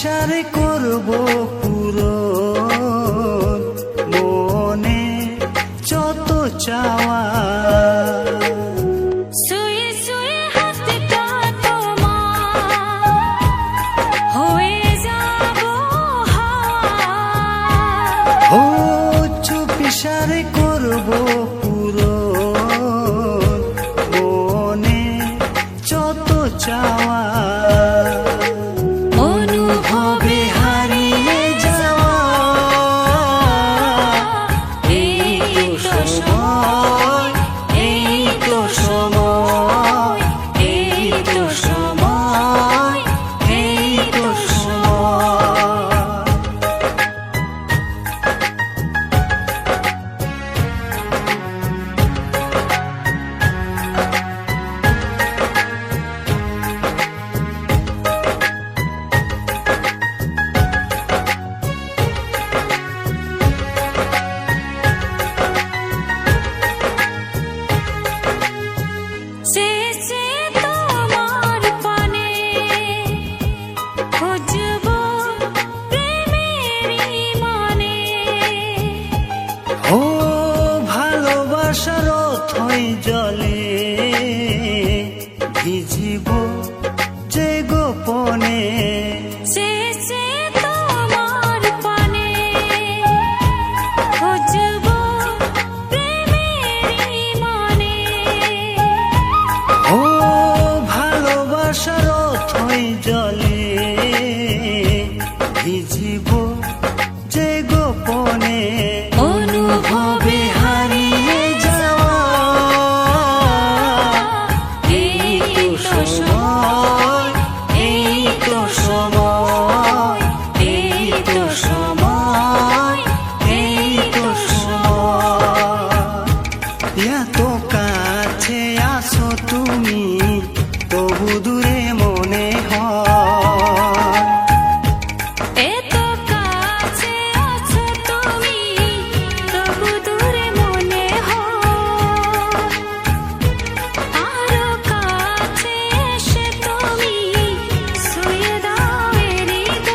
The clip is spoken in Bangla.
ইশারে করব পূরণ মনে যত চাওয়া। শুয়ে শুয়ে হাতটা তোমার হয়ে যাব হাত। ও চুপ ইশারে করব পূরণ মনে যত চাওয়া। অনুভবে হারিয়ে যাওয়া এই তো সময়, এই তো সময়, এই তো সময়, এই তো সময়। শেষে তোমার পানে খুঁজব প্রেমেরই মানে। ও ভালোবাসার অথই জলে ভিজিব যে গোপনে। শেষে তোমার পানে খুঁজব প্রেমেরই মানে। ও ভালোবাসার অথই জলে ভিজিব যে গোপনে। অনুভবে হারিয়ে যাওয়া এই তো সময়, এই তো সময়, এই তো সময়, এই তো সময়। এত কাছে আসো তুমি তবু দূরে মনে হয়। এত কাছে আছো তুমি তবু দূরে মনে হয়। আরো কাছে এসে তুমি শুয়ে দাও এ হৃদয়।